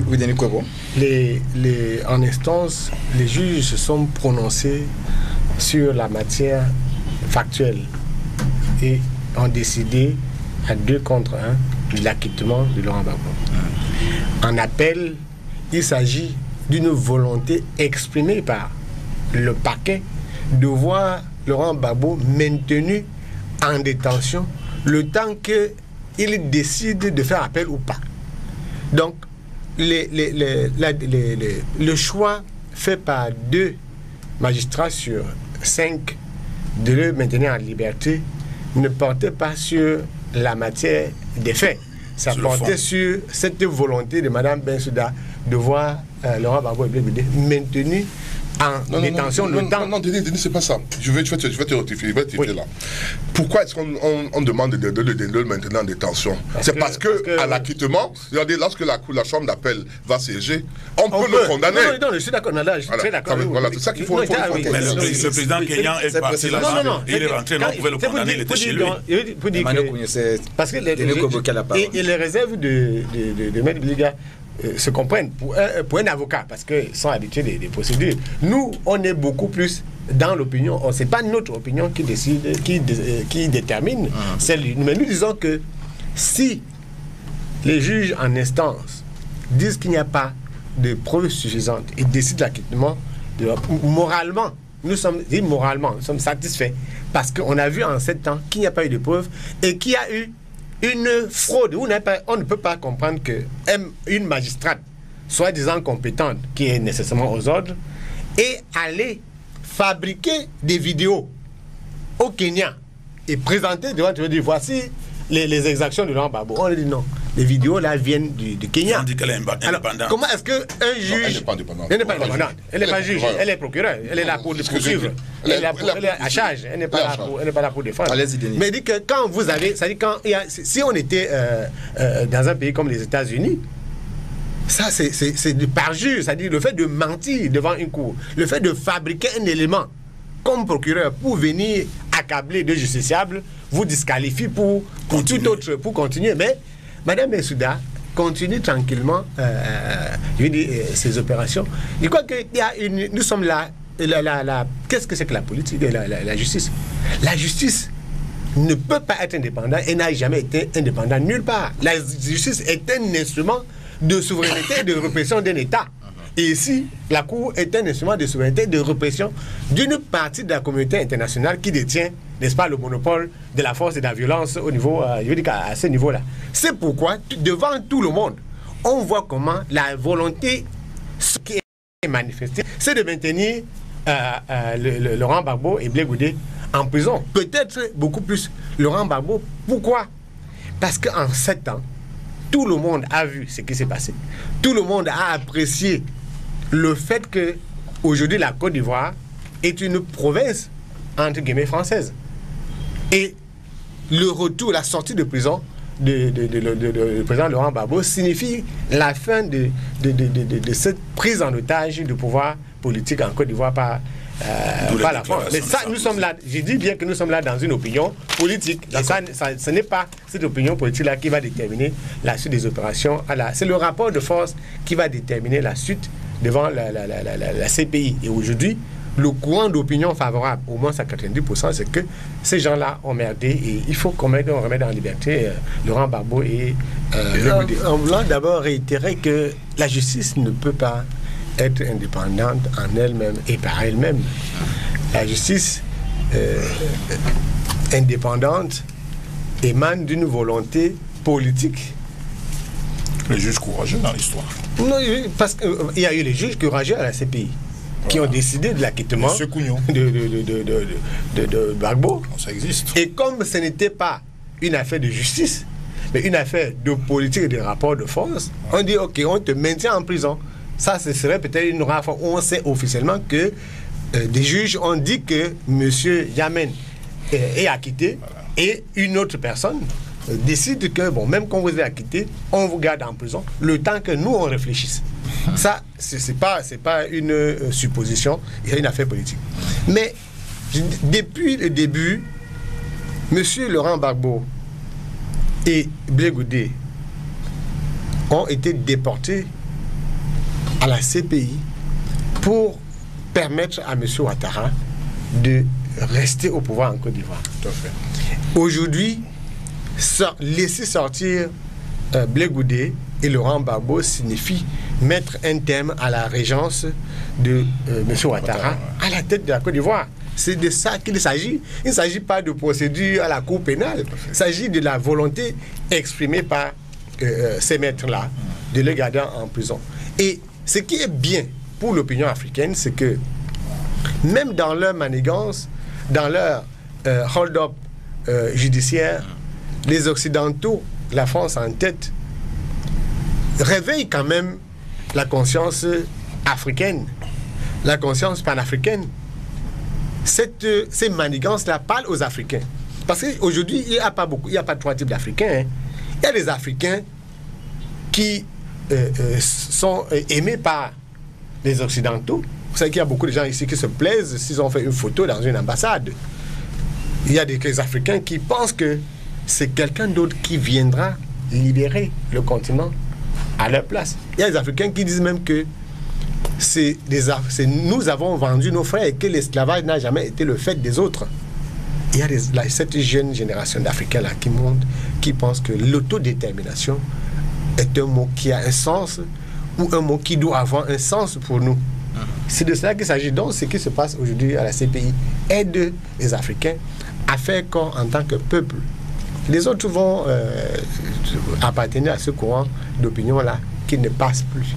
Vous donnez quoi, bon? En instance, les juges se sont prononcés sur la matière factuelle et ont décidé à 2 contre 1 de l'acquittement de Laurent Gbagbo. En appel, il s'agit d'une volonté exprimée par le parquet de voir Laurent Gbagbo maintenu en détention le temps qu'il décide de faire appel ou pas. Donc, le choix fait par 2 magistrats sur 5 de le maintenir en liberté ne portait pas sur la matière des faits. Ça portait sur cette volonté de Mme Bensouda de voir Laurent Gbagbo maintenu en détention le temps. Non, Denis, c'est pas ça. Je vais te rectifier, là. Pourquoi est-ce qu'on demande de le maintenir en détention? C'est parce que à l'acquittement, lorsque la chambre d'appel va siéger, on peut le condamner. Non, je suis d'accord. Je suis très d'accord. Voilà, c'est ça qu'il faut. Mais le président kenyan est parti là-bas. Il est rentré, on pouvait le condamner, il était chez lui. Parce que les réserves de Maître Biliga se comprennent pour un avocat, parce qu'ils sont habitués des procédures. Nous, on est beaucoup plus dans l'opinion. Ce n'est pas notre opinion qui décide, qui détermine celle. Mais nous disons que si les juges en instance disent qu'il n'y a pas de preuves suffisantes et décident l'acquittement, moralement, nous sommes satisfaits, parce qu'on a vu en 7 ans qu'il n'y a pas eu de preuves et qu'il y a eu une fraude. On ne peut pas comprendre qu'une magistrate, soi-disant compétente, qui est nécessairement aux ordres, et aller fabriquer des vidéos au Kenya et présenter devant, tu veux dire, voici les exactions de Laurent Gbagbo. On lui dit non. Les vidéos là viennent du Kenya. On dit qu'elle est indépendante. Alors, comment est-ce qu'un juge... Elle n'est pas indépendante. Elle n'est pas indépendante. Elle n'est pas juge. Elle est procureure. Elle est là pour poursuivre. Elle est à charge. Elle n'est pas là pour défendre. Mais il dit que quand vous avez... C'est-à-dire quand si on était dans un pays comme les États-Unis, ça c'est du parjure. C'est-à-dire le fait de mentir devant une cour, le fait de fabriquer un élément comme procureur pour venir accabler de justiciables, vous disqualifie pour tout autre, pour continuer. Mais Mme Bensouda continue tranquillement ses opérations. Je crois qu'il y a nous sommes là. Qu'est-ce que c'est que la politique et la justice? La justice ne peut pas être indépendante et n'a jamais été indépendante nulle part. La justice est un instrument de souveraineté et de répression d'un État. Et ici, la Cour est un instrument de souveraineté et de répression d'une partie de la communauté internationale qui détient, n'est-ce pas, le monopole de la force et de la violence au niveau, je veux dire à ce niveau-là. C'est pourquoi, devant tout le monde, on voit comment la volonté qui est manifestée, c'est de maintenir Laurent Gbagbo et Blé Goudé en prison. Peut-être beaucoup plus Laurent Gbagbo. Pourquoi? Parce qu'en 7 ans, tout le monde a vu ce qui s'est passé. Tout le monde a apprécié le fait que aujourd'hui la Côte d'Ivoire est une province entre guillemets française. Et le retour, la sortie de prison de président Laurent Gbagbo signifie la fin de cette prise en otage du pouvoir politique en Côte d'Ivoire par la France. Mais ça, nous sommes là, je dis bien que nous sommes là dans une opinion politique. Et ça, ce n'est pas cette opinion politique-là qui va déterminer la suite des opérations. C'est le rapport de force qui va déterminer la suite devant la CPI. Et aujourd'hui, le courant d'opinion favorable, au moins à 90%, c'est que ces gens-là ont merdé et il faut qu'on remette en liberté Laurent Gbagbo et on voulait d'abord réitérer que la justice ne peut pas être indépendante en elle-même et par elle-même. La justice indépendante émane d'une volonté politique. Les juges courageux dans l'histoire. Non, parce qu'il y a eu les juges courageux à la CPI qui ont décidé de l'acquittement de Gbagbo. Ça existe. Et comme ce n'était pas une affaire de justice, mais une affaire de politique et de rapport de force, on dit ok, on te maintient en prison. Ça, ce serait peut-être une rare fois où on sait officiellement que des juges ont dit que M. Yamen est acquitté et une autre personne décide que, bon, même quand vous êtes acquitté, on vous garde en prison le temps que nous, on réfléchisse. Ça, c'est pas une supposition, il y a une affaire politique. Mais depuis le début, M. Laurent Gbagbo et Blé Goudé ont été déportés à la CPI pour permettre à M. Ouattara de rester au pouvoir en Côte d'Ivoire. Aujourd'hui, laisser sortir Blé Goudé et Laurent Gbagbo signifie mettre un terme à la régence de M. Ouattara à la tête de la Côte d'Ivoire. C'est de ça qu'il s'agit. Il ne s'agit pas de procédure à la cour pénale. Il s'agit de la volonté exprimée par ces maîtres-là de le garder en prison. Et ce qui est bien pour l'opinion africaine, c'est que même dans leur manigance, dans leur hold-up judiciaire, les Occidentaux, la France en tête, réveillent quand même la conscience africaine, la conscience panafricaine. Ces manigances-là parlent aux Africains. Parce qu'aujourd'hui, il n'y a pas beaucoup, il n'y a pas trois types d'Africains. Hein. Il y a des Africains qui sont aimés par les Occidentaux. Vous savez qu'il y a beaucoup de gens ici qui se plaisent s'ils ont fait une photo dans une ambassade. Il y a des Africains qui pensent que c'est quelqu'un d'autre qui viendra libérer le continent à leur place. Il y a des Africains qui disent même que nous avons vendu nos frères et que l'esclavage n'a jamais été le fait des autres. Il y a cette jeune génération d'Africains-là qui monte, qui pense que l'autodétermination est un mot qui a un sens ou un mot qui doit avoir un sens pour nous. C'est de cela qu'il s'agit. Donc, ce qui se passe aujourd'hui à la CPI aide les Africains à faire corps en tant que peuple. Les autres vont appartenir à ce courant d'opinion-là qui ne passe plus.